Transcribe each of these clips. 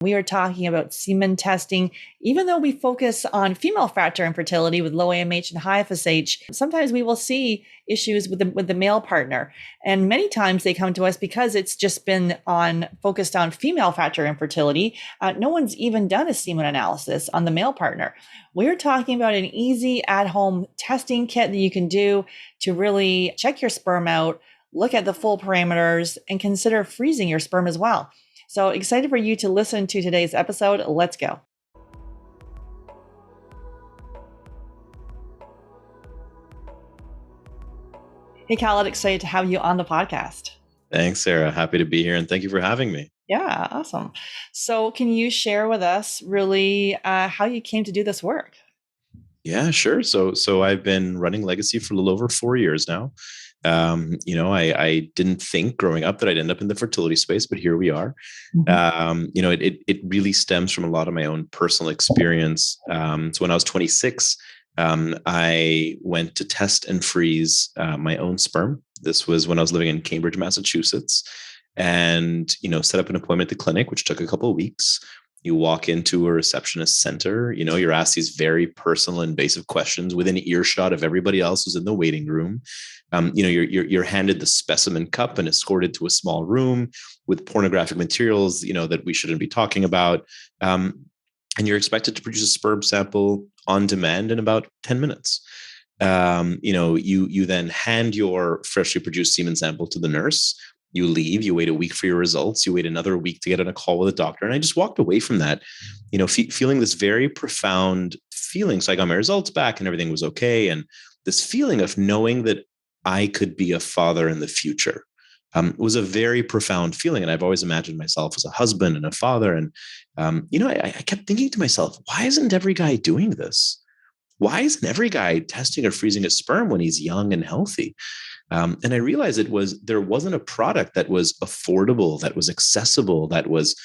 We are talking about semen testing. Even though we focus on female factor infertility with low AMH and high FSH, sometimes we will see issues with the male partner. And many times they come to us because it's just been focused on female factor infertility. No one's even done a semen analysis on the male partner. We're talking about an easy at-home testing kit that you can do to really check your sperm out, look at the full parameters, and consider freezing your sperm as well. So excited for you to listen to today's episode. Let's go. Hey, Khaled, excited to have you on the podcast. Thanks, Sarah. Happy to be here. And thank you for having me. Yeah, awesome. So can you share with us really how you came to do this work? Yeah, sure. So I've been running Legacy for a little over 4 years now. I didn't think growing up that I'd end up in the fertility space, but here we are. It really stems from a lot of my own personal experience. So when I was 26, I went to test and freeze my own sperm. This was when I was living in Cambridge, Massachusetts, and set up an appointment at the clinic, which took a couple of weeks. You walk into a receptionist center, you're asked these very personal, invasive questions within earshot of everybody else who's in the waiting room. You're handed the specimen cup and escorted to a small room with pornographic materials, that we shouldn't be talking about. And you're expected to produce a sperm sample on demand in about 10 minutes. You then hand your freshly produced semen sample to the nurse. You leave, you wait a week for your results, you wait another week to get on a call with a doctor. And I just walked away from that, feeling this very profound feeling. So I got my results back and everything was okay. And this feeling of knowing that I could be a father in the future was a very profound feeling. And I've always imagined myself as a husband and a father. And, I kept thinking to myself, why isn't every guy doing this? Why isn't every guy testing or freezing his sperm when he's young and healthy? And I realized there wasn't a product that was affordable, that was accessible, that was,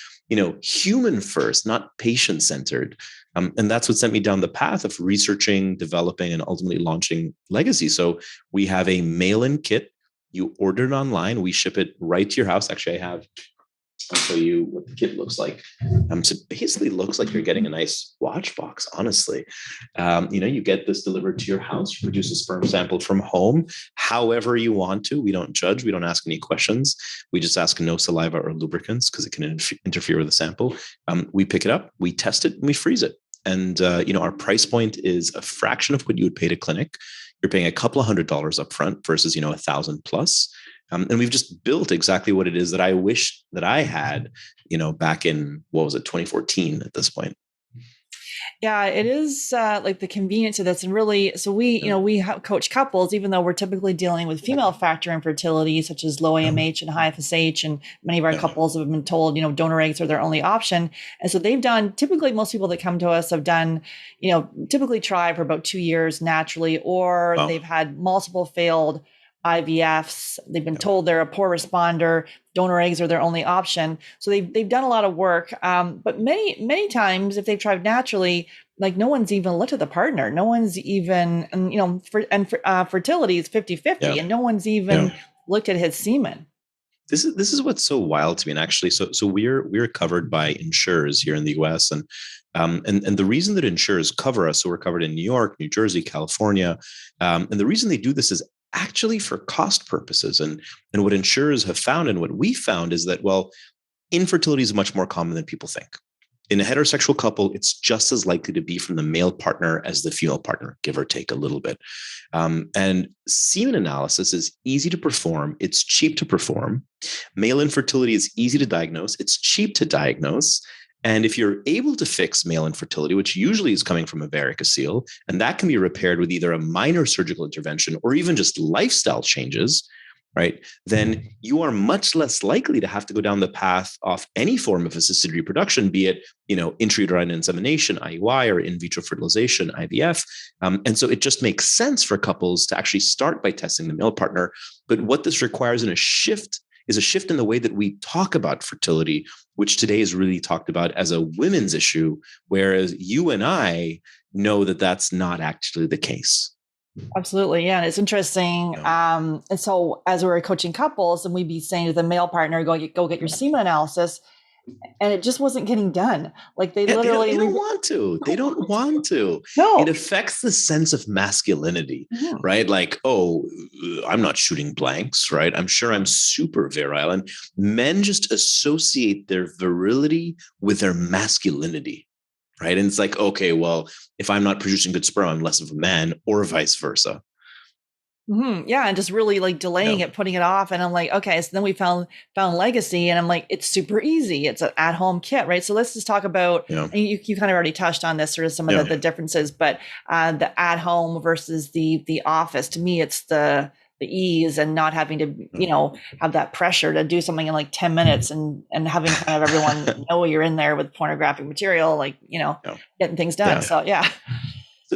human first, not patient centered. And that's what sent me down the path of researching, developing, and ultimately launching Legacy. So we have a mail-in kit. You order it online. We ship it right to your house. Actually, I'll show you what the kit looks like. So it basically looks like you're getting a nice watch box, honestly. You get this delivered to your house. You produce a sperm sample from home, however you want to. We don't judge. We don't ask any questions. We just ask no saliva or lubricants because it can interfere with the sample. We pick it up, we test it, and we freeze it. And, our price point is a fraction of what you would pay at a clinic. You're paying a couple of $100s up front versus, $1,000 plus. And we've just built exactly what it is that I wish that I had, back in, 2014 at this point. Yeah, it is like the convenience of this. And really, so we coach couples, even though we're typically dealing with female factor infertility, such as low AMH and high FSH. And many of our couples have been told, donor eggs are their only option. And so typically most people that come to us have done, typically try for about 2 years naturally, or they've had multiple failed IVFs. They've been told they're a poor responder. Donor eggs are their only option. So they've done a lot of work. But many times, if they've tried naturally, like no one's even looked at the partner. No one's even, fertility is 50-50, and no one's even looked at his semen. This is what's so wild to me. And actually, so we're covered by insurers here in the US, and the reason that insurers cover us, so we're covered in New York, New Jersey, California, and the reason they do this is actually for cost purposes. And what insurers have found and what we found is that, infertility is much more common than people think. In a heterosexual couple, it's just as likely to be from the male partner as the female partner, give or take a little bit. And semen analysis is easy to perform. It's cheap to perform. Male infertility is easy to diagnose. It's cheap to diagnose. And if you're able to fix male infertility, which usually is coming from a varicocele, and that can be repaired with either a minor surgical intervention or even just lifestyle changes, right, then you are much less likely to have to go down the path of any form of assisted reproduction, be it, intrauterine insemination, IUI, or in vitro fertilization, IVF. And so it just makes sense for couples to actually start by testing the male partner. But what this requires is a shift in the way that we talk about fertility, which today is really talked about as a women's issue, whereas you and I know that that's not actually the case. Absolutely. Yeah. And it's interesting. And so as we're coaching couples and we'd be saying to the male partner, go get your semen analysis. and it just wasn't getting done. Like they Yeah, literally, they don't want to. They don't want to. It no. affects the sense of masculinity, Mhm. right? Like, oh, I'm not shooting blanks, right? I'm sure I'm super virile. And men just associate their virility with their masculinity, right? And it's like, okay, well, if I'm not producing good sperm, I'm less of a man, or vice versa. Yeah, and just really like delaying Yeah. it, putting it off, and I'm like, okay. So then we found Legacy, and I'm like, it's super easy. It's an at home kit, right? So let's just talk about. Yeah. And you kind of already touched on this, sort of some of Yeah. the differences, but the at home versus the office. To me, it's the ease and not having to have that pressure to do something in like 10 minutes, and having kind of everyone know you're in there with pornographic material, like Yeah. getting things done. Yeah. So yeah.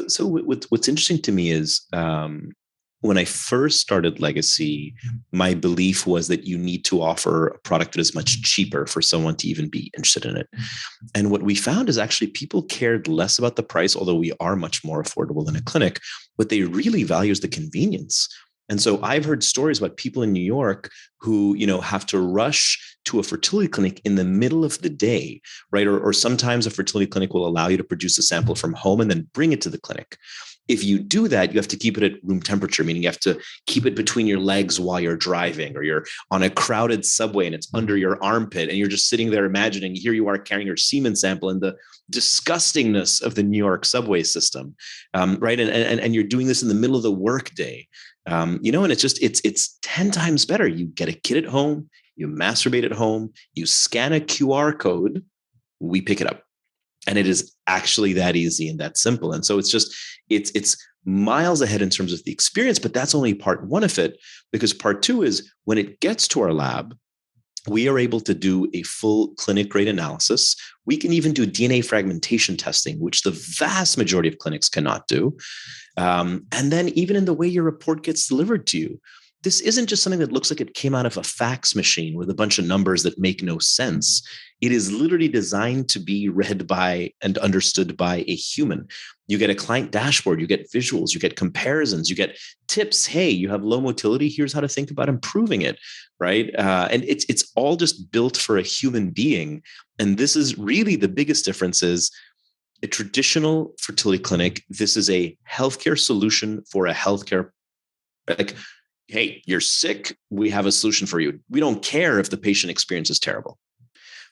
So what's interesting to me is when I first started Legacy, my belief was that you need to offer a product that is much cheaper for someone to even be interested in it. And what we found is actually people cared less about the price, although we are much more affordable than a clinic. What they really value is the convenience. And so I've heard stories about people in New York who, have to rush to a fertility clinic in the middle of the day, right? Or sometimes a fertility clinic will allow you to produce a sample from home and then bring it to the clinic. If you do that, you have to keep it at room temperature, meaning you have to keep it between your legs while you're driving, or you're on a crowded subway and it's under your armpit and you're just sitting there imagining, here you are carrying your semen sample in the disgustingness of the New York subway system, right? And you're doing this in the middle of the workday, and it's 10 times better. You get a kit at home, you masturbate at home, you scan a QR code, we pick it up. And it is actually that easy and that simple. And so it's miles ahead in terms of the experience, but that's only part one of it, because part two is when it gets to our lab, we are able to do a full clinic grade analysis. We can even do DNA fragmentation testing, which the vast majority of clinics cannot do. And then even in the way your report gets delivered to you, this isn't just something that looks like it came out of a fax machine with a bunch of numbers that make no sense. It is literally designed to be read by and understood by a human. You get a client dashboard, you get visuals, you get comparisons, you get tips. Hey, you have low motility. Here's how to think about improving it, right? And it's all just built for a human being. And this is really the biggest difference is a traditional fertility clinic. This is a healthcare solution for a healthcare, like, hey, you're sick, we have a solution for you. We don't care if the patient experience is terrible.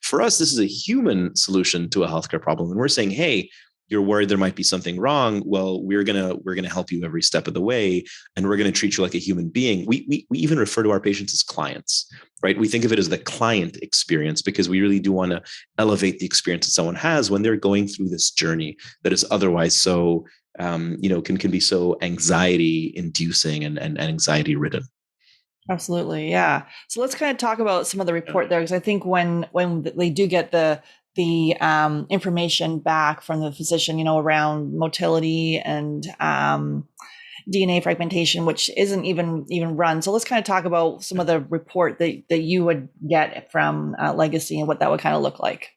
For us, this is a human solution to a healthcare problem. And we're saying, hey, you're worried there might be something wrong. Well, we're gonna help you every step of the way, and we're gonna treat you like a human being. We even refer to our patients as clients, right? We think of it as the client experience because we really do want to elevate the experience that someone has when they're going through this journey that is otherwise so can be so anxiety inducing and anxiety ridden. Absolutely, yeah. So let's kind of talk about some of the Yeah. report there, because I think when they do get the information back from the physician, around motility and DNA fragmentation, which isn't even run. So let's kind of talk about some of the report that you would get from Legacy and what that would kind of look like.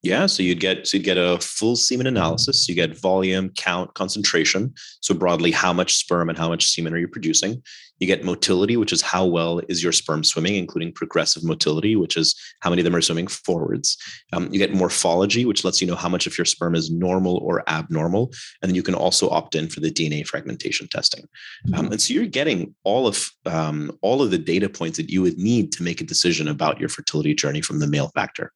Yeah, so you'd get a full semen analysis. You get volume, count, concentration. So broadly, how much sperm and how much semen are you producing? You get motility, which is how well is your sperm swimming, including progressive motility, which is how many of them are swimming forwards. You get morphology, which lets you know how much of your sperm is normal or abnormal, and then you can also opt in for the DNA fragmentation testing. And so you're getting all of the data points that you would need to make a decision about your fertility journey from the male factor.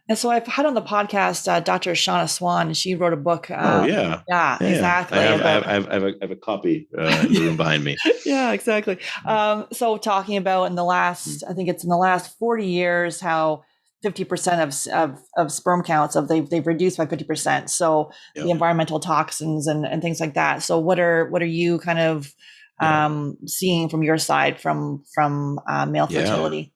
And so I've had on the podcast Dr. Shauna Swan, and she wrote a book. Oh yeah, Yeah, yeah. I exactly. have I have About I have, I have, a, I have a copy in the room behind me. yeah, exactly. So talking about in the last, I think it's in the last 40 years, how 50% of sperm counts they've reduced by 50%. So Yeah, the environmental toxins and things like that. So what are you kind of yeah, seeing from your side from male yeah. fertility?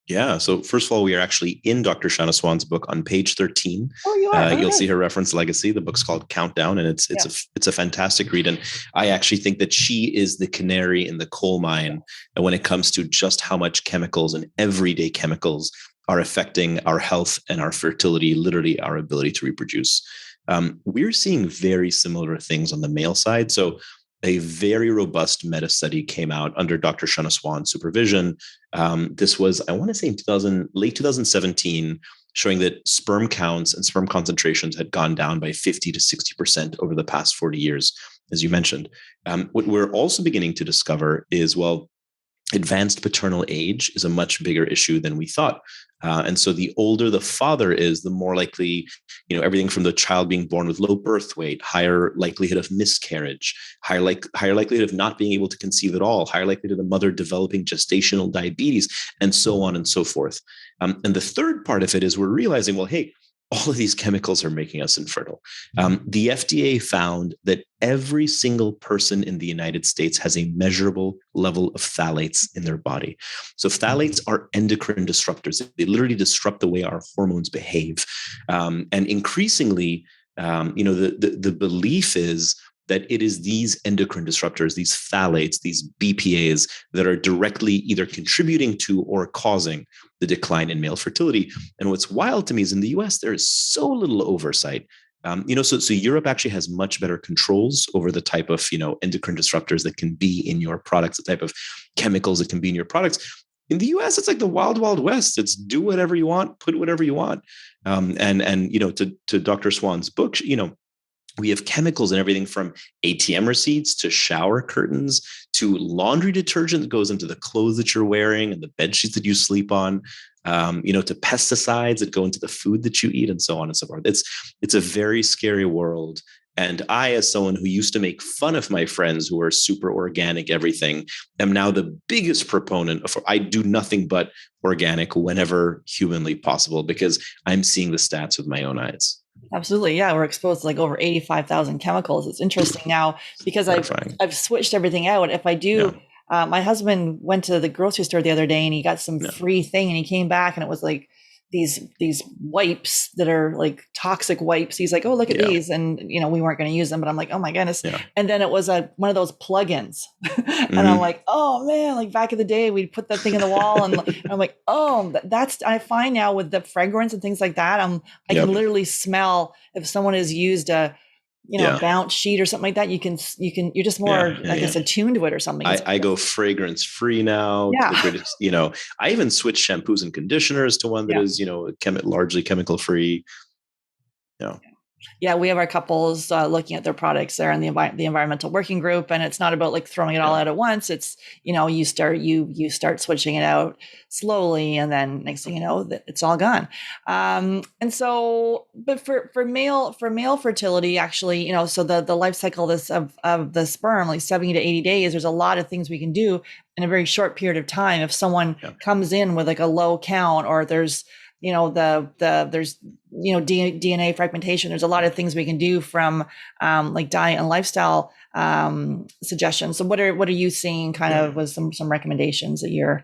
Yeah. So first of all, we are actually in Dr. Shana Swan's book on page 13. Oh, you are. You'll see Okay. her reference legacy. The book's called Countdown, and Yeah. it's a fantastic read. And I actually think that she is the canary in the coal mine when it comes to just how much chemicals and everyday chemicals are affecting our health and our fertility, literally our ability to reproduce. We're seeing very similar things on the male side. So a very robust meta study came out under Dr. Shana Swan's supervision. This was, I want to say, in late 2017. showing that sperm counts and sperm concentrations had gone down by 50 to 60% over the past 40 years, as you mentioned. What we're also beginning to discover is, well, advanced paternal age is a much bigger issue than we thought. And so the older the father is, the more likely, everything from the child being born with low birth weight, higher likelihood of miscarriage, higher likelihood of not being able to conceive at all, higher likelihood of the mother developing gestational diabetes, and so on and so forth. And the third part of it is we're realizing, well, hey, all of these chemicals are making us infertile. The FDA found that every single person in the United States has a measurable level of phthalates in their body. So phthalates are endocrine disruptors. They literally disrupt the way our hormones behave. And increasingly, the belief is that it is these endocrine disruptors, these phthalates, these BPAs that are directly either contributing to or causing the decline in male fertility. And what's wild to me is in the US, there is so little oversight. So Europe actually has much better controls over the type of, endocrine disruptors that can be in your products, the type of chemicals that can be in your products. In the US, it's like the wild, wild west. It's do whatever you want, put whatever you want. To Dr. Swan's book, we have chemicals in everything from ATM receipts to shower curtains to laundry detergent that goes into the clothes that you're wearing and the bed sheets that you sleep on, to pesticides that go into the food that you eat, and so on and so forth. It's a very scary world. And I, as someone who used to make fun of my friends who are super organic everything, am now the biggest proponent of, I do nothing but organic whenever humanly possible, because I'm seeing the stats with my own eyes. Absolutely. Yeah. We're exposed to like over 85,000 chemicals. It's interesting now because I've switched everything out. If I do, my husband went to the grocery store the other day and he got some free thing and he came back and it was like these wipes that are like toxic wipes. He's like, oh, look at these. And, we weren't going to use them, but I'm like, oh my goodness. Yeah. And then it was one of those plugins and I'm like, oh man, like back in the day, we'd put that thing in the wall and I'm like, oh, I find now with the fragrance and things like that, I can literally smell if someone has used a bounce sheet or something like that. You're just more, I guess, attuned to it or something. I go fragrance free now. Yeah. To the greatest, I even switch shampoos and conditioners to one that is, largely chemical free. Yeah, we have our couples looking at their products there in the environmental working group, and it's not about like throwing it all out at once. It's you start switching it out slowly, and then next thing you know, it's all gone. And so, but for male fertility, actually, so the life cycle of the sperm, like 70 to 80 days, there's a lot of things we can do in a very short period of time. If someone comes in with like a low count, or there's there's DNA fragmentation. There's a lot of things we can do from like diet and lifestyle suggestions. So what are you seeing kind of with some recommendations that you're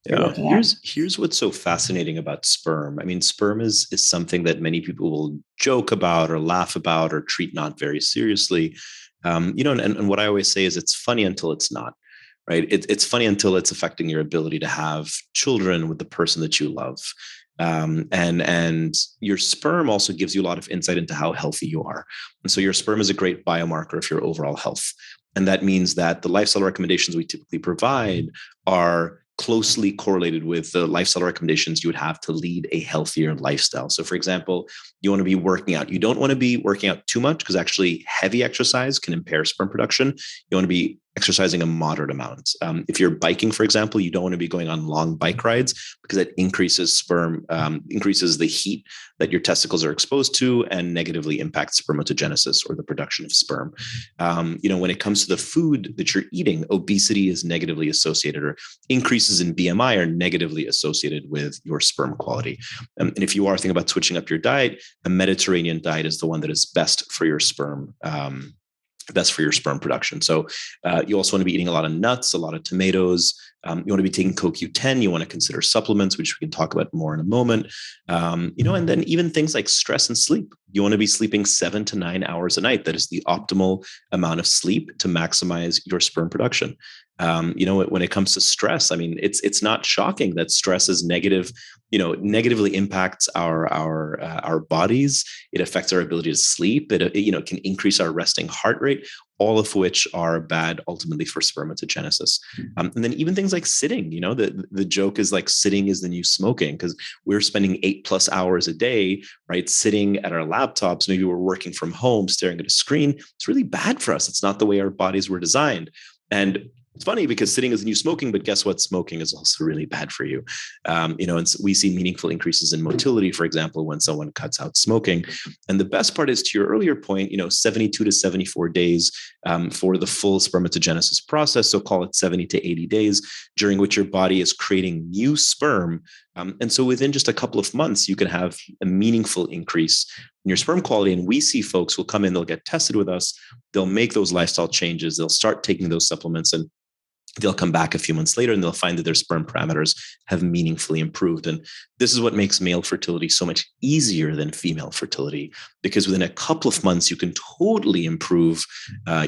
looking at? Here's what's so fascinating about sperm. I mean, sperm is something that many people will joke about or laugh about or treat not very seriously. And what I always say is it's funny until it's not. Right. It's funny until it's affecting your ability to have children with the person that you love. And your sperm also gives you a lot of insight into how healthy you are. And so your sperm is a great biomarker of your overall health. And that means that the lifestyle recommendations we typically provide are closely correlated with the lifestyle recommendations you would have to lead a healthier lifestyle. So for example, you want to be working out. You don't want to be working out too much because actually heavy exercise can impair sperm production. You want to be exercising a moderate amount. If you're biking, for example, you don't want to be going on long bike rides because it increases the heat that your testicles are exposed to and negatively impacts spermatogenesis or the production of sperm. When it comes to the food that you're eating, obesity is negatively associated, or increases in BMI are negatively associated with your sperm quality. And if you are thinking about switching up your diet, a Mediterranean diet is the one that is best for your sperm production. So you also want to be eating a lot of nuts, a lot of tomatoes. You want to be taking CoQ10. You want to consider supplements, which we can talk about more in a moment. And then even things like stress and sleep. You want to be sleeping 7 to 9 hours a night. That is the optimal amount of sleep to maximize your sperm production. When it comes to stress, I mean, it's not shocking that stress is negative, negatively impacts our bodies. It affects our ability to sleep. It can increase our resting heart rate. all of which are bad ultimately for spermatogenesis. And then even things like sitting, the joke is like sitting is the new smoking, because we're spending 8+ hours a day, right, sitting at our laptops. Maybe we're working from home, staring at a screen. It's really bad for us. It's not the way our bodies were designed. And it's funny because sitting is the new smoking, but guess what? Smoking is also really bad for you. And so we see meaningful increases in motility, for example, when someone cuts out smoking. And the best part is, to your earlier point, 72 to 74 days for the full spermatogenesis process. So call it 70 to 80 days, during which your body is creating new sperm. And so within just a couple of months, you can have a meaningful increase in your sperm quality. And we see folks will come in, they'll get tested with us, they'll make those lifestyle changes, they'll start taking those supplements, and they'll come back a few months later and they'll find that their sperm parameters have meaningfully improved. And this is what makes male fertility so much easier than female fertility, because within a couple of months, you can totally improve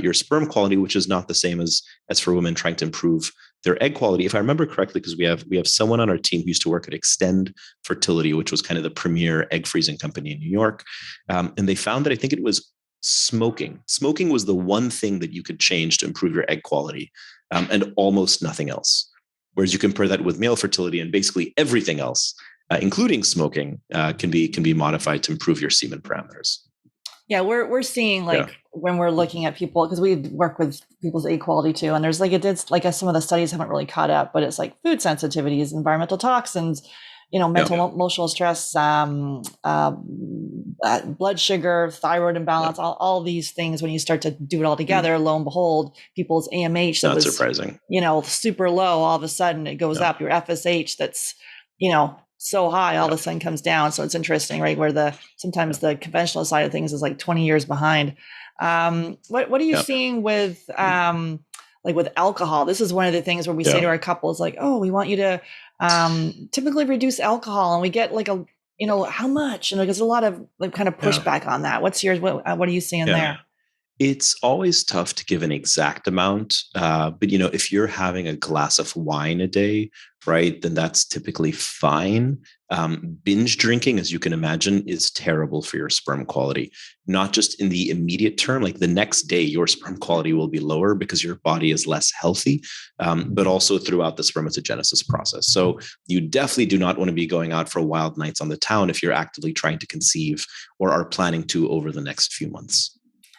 your sperm quality, which is not the same as for women trying to improve their egg quality. If I remember correctly, because we have someone on our team who used to work at Extend Fertility, which was kind of the premier egg freezing company in New York. And they found that, I think it was smoking. Smoking was the one thing that you could change to improve your egg quality, and almost nothing else. Whereas you compare that with male fertility, and basically everything else, including smoking, can be modified to improve your semen parameters. Yeah, we're seeing when we're looking at people, because we work with people's egg quality too, and there's some of the studies haven't really caught up, but it's like food sensitivities, environmental toxins, mental emotional stress, blood sugar, thyroid imbalance, all these things. When you start to do it all together, lo and behold, people's AMH that was surprising, super low, all of a sudden it goes up. Your FSH that's so high, all of a sudden comes down. So it's interesting, right? Where sometimes the conventional side of things is like 20 years behind. What are you seeing with with alcohol? This is one of the things where we say to our couples, like, oh, we want you to typically reduce alcohol, and we get like how much? There's a lot of kind of pushback on that. What's yours? What are you seeing there? It's always tough to give an exact amount, but if you're having a glass of wine a day, right, then that's typically fine. Binge drinking, as you can imagine, is terrible for your sperm quality. Not just in the immediate term, like the next day, your sperm quality will be lower because your body is less healthy, but also throughout the spermatogenesis process. So you definitely do not want to be going out for wild nights on the town if you're actively trying to conceive or are planning to over the next few months.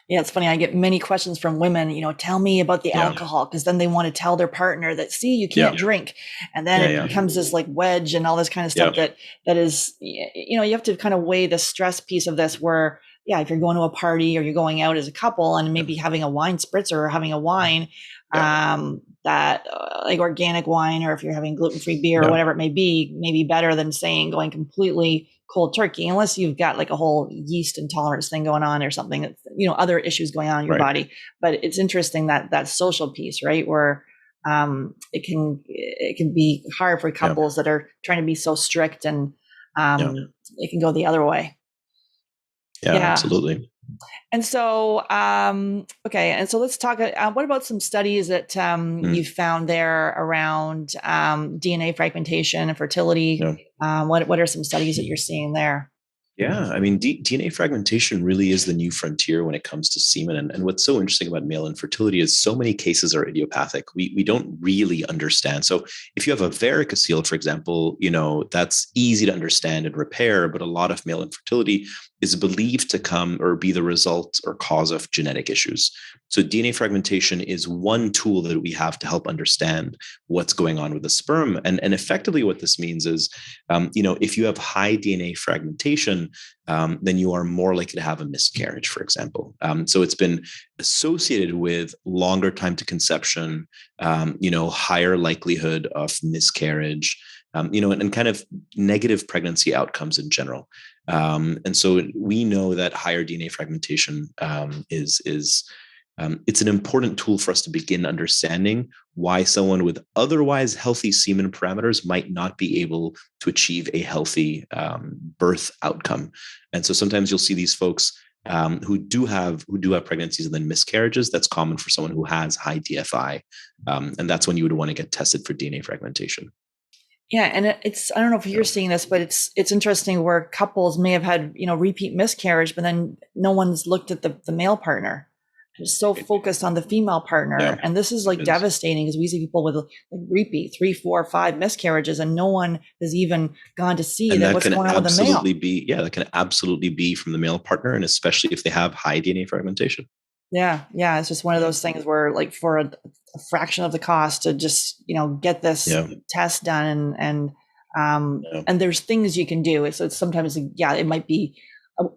Yeah, it's funny. I get many questions from women, tell me about the alcohol, because then they want to tell their partner that, see, you can't drink. And then it becomes this like wedge and all this kind of stuff that is, you have to kind of weigh the stress piece of this where, if you're going to a party or you're going out as a couple and maybe having a wine spritzer or having a wine that like organic wine, or if you're having gluten-free beer or whatever it may be better than saying going completely cold turkey, unless you've got like a whole yeast intolerance thing going on or something that's, other issues going on in your body. But it's interesting that social piece, right? Where it can be hard for couples that are trying to be so strict, and it can go the other way. Yeah, absolutely. And so, okay. And so let's talk, what about some studies that you found there around DNA fragmentation and fertility? What are some studies that you're seeing there? Yeah, I mean, DNA fragmentation really is the new frontier when it comes to semen. And what's so interesting about male infertility is so many cases are idiopathic. We don't really understand. So if you have a varicocele, for example, that's easy to understand and repair, but a lot of male infertility is believed to come or be the result or cause of genetic issues. So DNA fragmentation is one tool that we have to help understand what's going on with the sperm. And effectively what this means is, if you have high DNA fragmentation, then you are more likely to have a miscarriage, for example. So it's been associated with longer time to conception, higher likelihood of miscarriage, and kind of negative pregnancy outcomes in general. And so we know that higher DNA fragmentation is it's an important tool for us to begin understanding why someone with otherwise healthy semen parameters might not be able to achieve a healthy birth outcome. And so sometimes you'll see these folks who do have pregnancies and then miscarriages. That's common for someone who has high DFI, and that's when you would want to get tested for DNA fragmentation. Yeah, and I don't know if you're seeing this, but it's interesting where couples may have had repeat miscarriage, but then no one's looked at the male partner. so focused on the female partner. Yeah, And this is it like is. devastating because we see people with like repeat 3, 4, 5 miscarriages, and no one has even gone to see And that that what's can going on with the male. absolutely be, yeah, that can absolutely be from the male partner, and especially if they have high DNA fragmentation. Yeah. Yeah. It's just one of Yeah, those things where like for a fraction of the cost to just, get this yeah, test done yeah, and there's things you can do. It's sometimes, yeah, it might be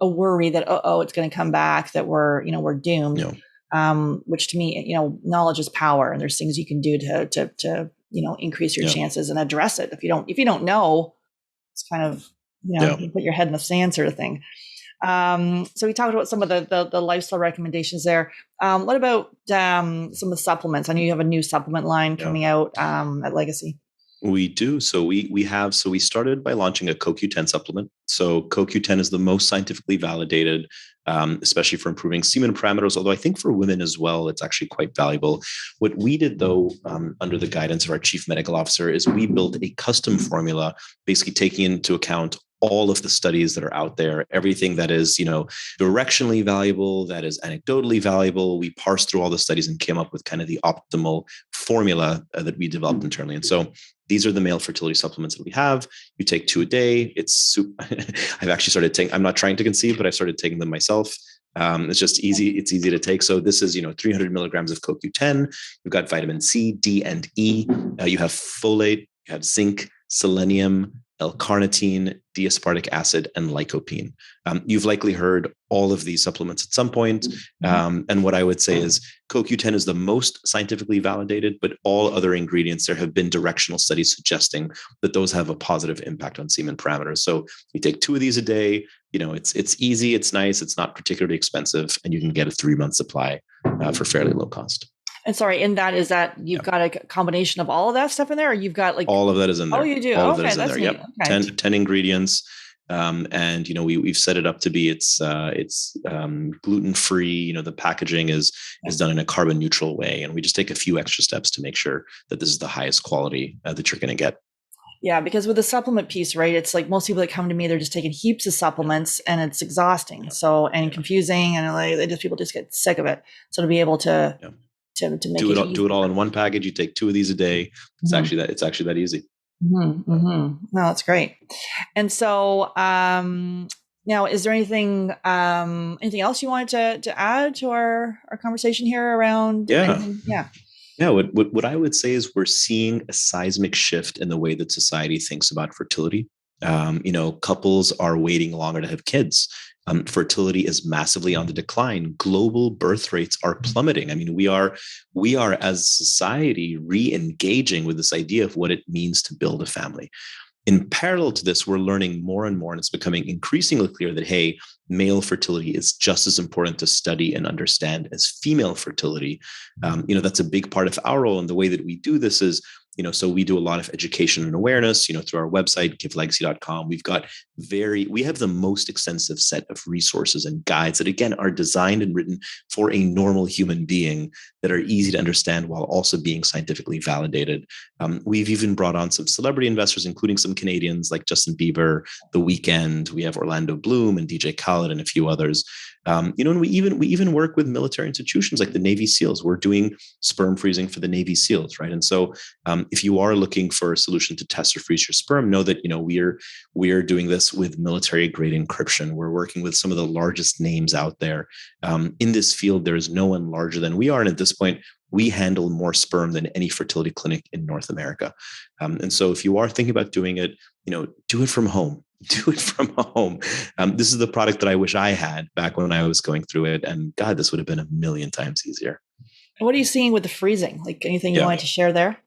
a worry that, oh, it's going to come back, that we're doomed. yeah, Which to me, knowledge is power, and there's things you can do to increase your yeah, chances and address it. If you don't know, it's kind of, yeah. you put your head in the sand sort of thing. So we talked about some of the lifestyle recommendations there. What about some of the supplements? I know you have a new supplement line Yeah. coming out at Legacy. We do. So we started by launching a CoQ10 supplement. So CoQ10 is the most scientifically validated, especially for improving semen parameters. Although I think for women as well, it's actually quite valuable. What we did though, under the guidance of our chief medical officer, is we built a custom formula, basically taking into account all of the studies that are out there, everything that is, directionally valuable, that is anecdotally valuable. We parsed through all the studies and came up with kind of the optimal formula that we developed internally. And so these are the male fertility supplements that we have. You take 2 a day. It's super. I've actually started taking, I'm not trying to conceive, but I've started taking them myself. It's just easy. It's easy to take. So this is, 300 milligrams of CoQ10. You've got vitamin C, D, and E. You have folate, you have zinc, selenium, L-carnitine, D-aspartic acid, and lycopene. You've likely heard all of these supplements at some point. And what I would say is CoQ10 is the most scientifically validated, but all other ingredients, there have been directional studies suggesting that those have a positive impact on semen parameters. So you take 2 of these a day. It's easy, it's nice, it's not particularly expensive, and you can get a 3-month supply for fairly low cost. And sorry, in that is that you've got a combination of all of that stuff in there, or you've got like, All of that is in oh, there. you do? All of that Okay, is in that's there. neat. Yep. Okay. 10 ingredients. And we've set it up to be it's gluten free. The packaging is done in a carbon neutral way, and we just take a few extra steps to make sure that this is the highest quality that you're going to get. Yeah, because with the supplement piece, right, it's like most people that come to me, they're just taking heaps of supplements, and it's exhausting, and confusing, and like people just get sick of it. So to be able to to make do it all in one package. You take 2 of these a day. It's actually that easy. No, that's great. And so now, is there anything else you wanted to add to our conversation here around anything? Yeah, what I would say is we're seeing a seismic shift in the way that society thinks about fertility. Couples are waiting longer to have kids. Fertility is massively on the decline. Global birth rates are plummeting. I mean, we are as society re-engaging with this idea of what it means to build a family. In parallel to this, we're learning more and more, and it's becoming increasingly clear that, hey, male fertility is just as important to study and understand as female fertility. That's a big part of our role. And the way that we do this is, so we do a lot of education and awareness, through our website, givelegacy.com. We have the most extensive set of resources and guides that, again, are designed and written for a normal human being, that are easy to understand while also being scientifically validated. We've even brought on some celebrity investors, including some Canadians like Justin Bieber, The Weeknd. We have Orlando Bloom and DJ Khaled and a few others. And we even work with military institutions like the Navy SEALs. We're doing sperm freezing for the Navy SEAls, right? And so, if you are looking for a solution to test or freeze your sperm, know that we're doing this with military grade encryption. We're working with some of the largest names out there in this field. There is no one larger than we are, and at this point, we handle more sperm than any fertility clinic in North America. And so, if you are thinking about doing it, do it from home. Do it from home. This is the product that I wish I had back when I was going through it, and God, this would have been a million times easier. What are you seeing with the freezing? Like anything you wanted to share there?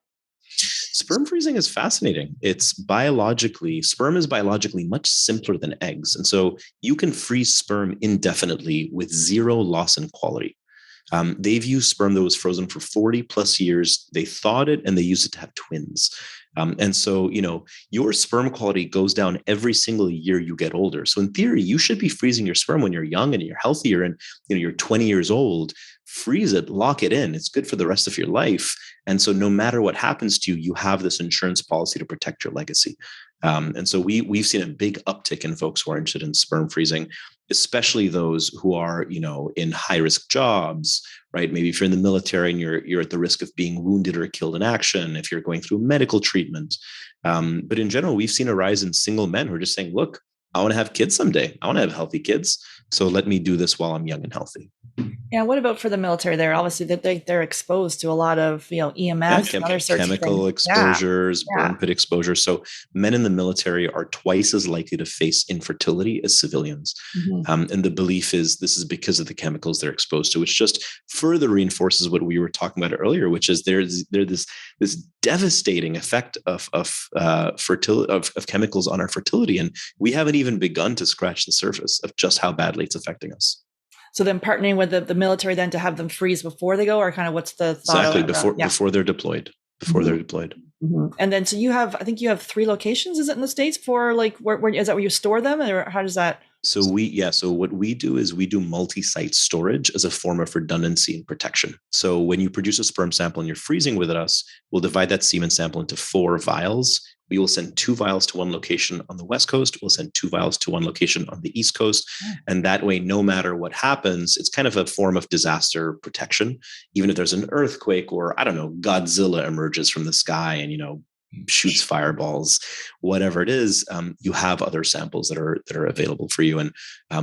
Sperm freezing is fascinating. Sperm is biologically much simpler than eggs. And so you can freeze sperm indefinitely with zero loss in quality. They've used sperm that was frozen for 40 plus years. They thawed it and they used it to have twins. And so, your sperm quality goes down every single year you get older. So in theory, you should be freezing your sperm when you're young and you're healthier and you're 20 years old. Freeze it, lock it in. It's good for the rest of your life. And so no matter what happens to you, you have this insurance policy to protect your legacy. And so we've seen a big uptick in folks who are interested in sperm freezing, especially those who are, in high risk jobs, right? Maybe if you're in the military and you're at the risk of being wounded or killed in action, if you're going through medical treatment. But in general, we've seen a rise in single men who are just saying, look, I want to have kids someday. I want to have healthy kids. So let me do this while I'm young and healthy. Yeah. What about for the military there? Obviously that they're exposed to a lot of, EMFs and other sorts of chemical things. exposures, Yeah. burn pit exposure. So men in the military are twice as likely to face infertility as civilians. And the belief is this is because of the chemicals they're exposed to, which just further reinforces what we were talking about earlier, which is there's this devastating effect of fertility of chemicals on our fertility, and we haven't even begun to scratch the surface of just how badly it's affecting us. So then partnering with the military then to have them freeze before they go, or kind of what's the thought exactly around? Before they're deployed. And then so I think you have 3 locations, is it in the States for like, where is that where you store them, or how does that? So what we do is we do multi-site storage as a form of redundancy and protection. So when you produce a sperm sample and you're freezing with us, we'll divide that semen sample into 4 vials. We will send 2 vials to one location on the West Coast. We'll send 2 vials to one location on the East Coast. And that way, no matter what happens, it's kind of a form of disaster protection. Even if there's an earthquake or, I don't know, Godzilla emerges from the sky and, shoots fireballs, whatever it is, you have other samples that are available for you. And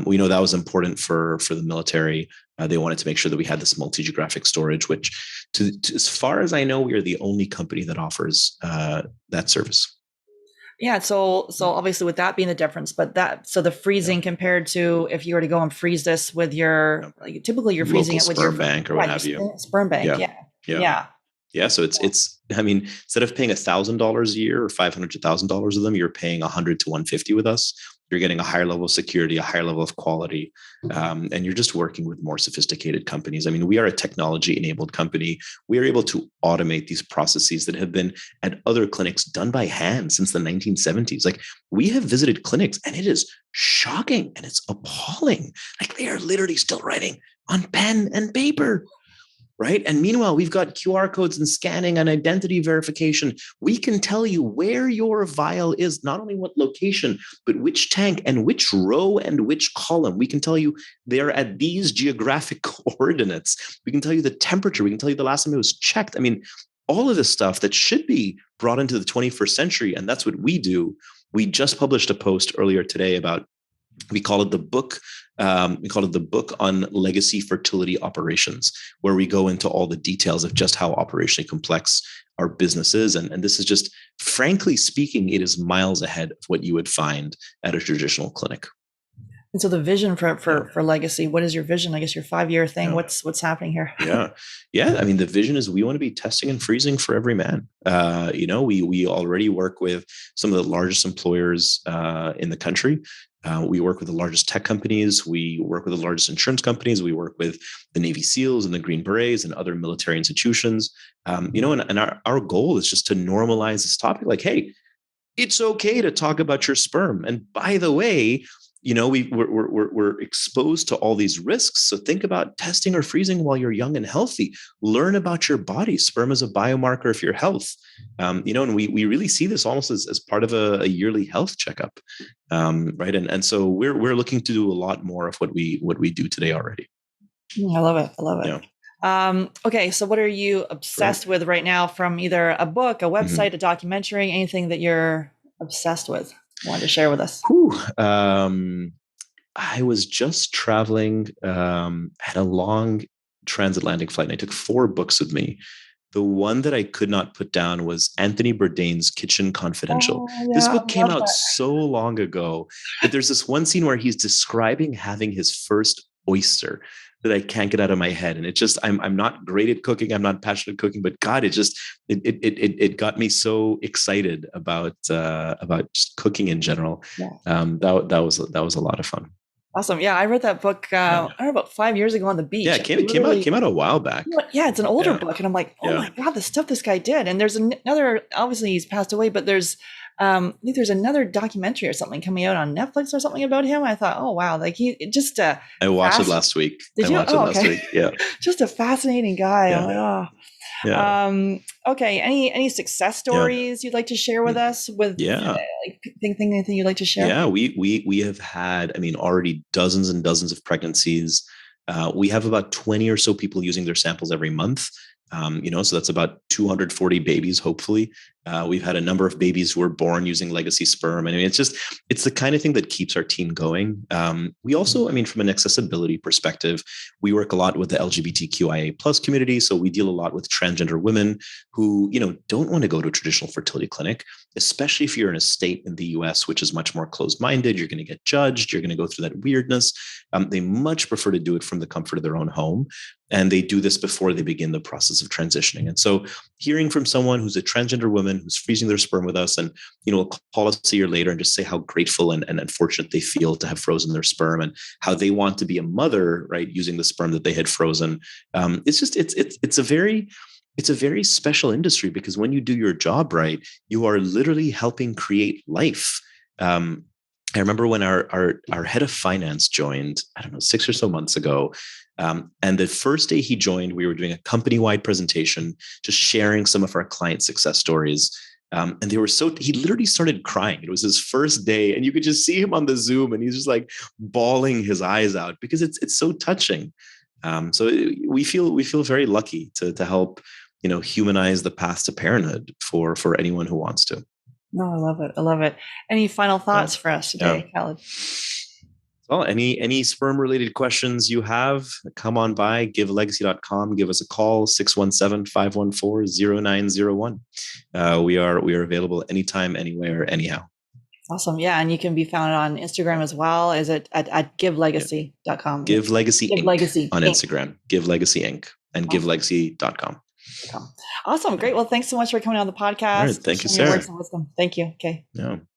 we know that was important for the military. They wanted to make sure that we had this multi-geographic storage, which, as far as I know, we are the only company that offers that service. Yeah. So obviously with that being the difference, but so the freezing compared to if you were to go and freeze this with your, like, typically you're freezing local it with your sperm bank or what have you. Sperm bank. Yeah. So it's, I mean, instead of paying $1,000 a year or $500 to $1,000 of them, you're paying 100 to 150 with us. You're getting a higher level of security, a higher level of quality, and you're just working with more sophisticated companies. I mean, we are a technology-enabled company. We are able to automate these processes that have been at other clinics done by hand since the 1970s. Like, we have visited clinics, and it is shocking and it's appalling. Like, they are literally still writing on pen and paper. Right. And meanwhile, we've got QR codes and scanning and identity verification. We can tell you where your vial is, not only what location, but which tank and which row and which column. We can tell you they're at these geographic coordinates. We can tell you the temperature. We can tell you the last time it was checked. I mean, all of this stuff that should be brought into the 21st century. And that's what we do. We just published a post earlier today about, we call it the book. We call it the book on legacy fertility operations, where we go into all the details of just how operationally complex our business is. And this is just, frankly speaking, it is miles ahead of what you would find at a traditional clinic. And so the vision for legacy, what is your vision? I guess your 5-year thing. What's happening here? Yeah. I mean, the vision is we want to be testing and freezing for every man. We already work with some of the largest employers in the country. We work with the largest tech companies. We work with the largest insurance companies. We work with the Navy SEALs and the Green Berets and other military institutions. And our goal is just to normalize this topic. Like, hey, it's okay to talk about your sperm. And by the way, we're exposed to all these risks. So think about testing or freezing while you're young and healthy. Learn about your body. Sperm is a biomarker of your health. And we really see this almost as part of a yearly health checkup. Right. And so we're looking to do a lot more of what we do today already. I love it. Yeah. Okay. So what are you obsessed with right now, from either a book, a website, a documentary, anything that you're obsessed with? Want to share with us? I was just traveling, had a long transatlantic flight, and I took 4 books with me. The one that I could not put down was Anthony Bourdain's Kitchen Confidential. This book came out so long ago, but there's this one scene where he's describing having his first oyster that I can't get out of my head. And it just, I'm not great at cooking. I'm not passionate at cooking, but God, it got me so excited about just cooking in general. That was a lot of fun. Awesome. Yeah. I read that book, I don't know, about 5 years ago on the beach. Yeah. It came out a while back. Yeah. It's an older book. And I'm like, oh my God, the stuff this guy did. And there's another, obviously he's passed away, but there's, I think there's another documentary or something coming out on Netflix or something about him. I thought, oh wow, like I watched it last week. Did you? Last week. Yeah. Just a fascinating guy. I'm like, Yeah. Okay. Any success Yeah. stories you'd like to share with us? With Yeah. like anything you'd like to share? Yeah, we have had, I mean, already dozens and dozens of pregnancies. We have about 20 or so people using their samples every month. So that's about 240 babies, hopefully. We've had a number of babies who were born using legacy sperm. And I mean, it's the kind of thing that keeps our team going. We also, I mean, from an accessibility perspective, we work a lot with the LGBTQIA plus community. So we deal a lot with transgender women who, don't want to go to a traditional fertility clinic, especially if you're in a state in the US, which is much more closed minded. You're going to get judged. You're going to go through that weirdness. They much prefer to do it from the comfort of their own home. And they do this before they begin the process of transitioning. And so hearing from someone who's a transgender woman who's freezing their sperm with us and, call us a year later and just say how grateful and fortunate they feel to have frozen their sperm and how they want to be a mother, right, using the sperm that they had frozen. It's a very special industry because when you do your job right, you are literally helping create life. I remember when our head of finance joined, I don't know, 6 or so months ago. And the first day he joined, we were doing a company-wide presentation, just sharing some of our client success stories. And he literally started crying. It was his first day, and you could just see him on the Zoom, and he's just like bawling his eyes out because it's so touching. We feel very lucky to help, humanize the path to parenthood for anyone who wants to. No, I love it. I love it. Any final thoughts for us Yeah. today, Khaled? Well, any sperm related questions you have, come on by, givelegacy.com, give us a call, 617-514-0901. We are available anytime, anywhere, anyhow. Awesome. Yeah. And you can be found on Instagram as well. Is it at givelegacy.com? Give Legacy Give Inc. Legacy on Inc. Instagram, Give Legacy Inc. and Awesome. givelegacy.com. Awesome. Great. Well, thanks so much for coming on the podcast. All right. Thank you, Sharing your Sarah. words and wisdom. Thank you. Okay. Yeah.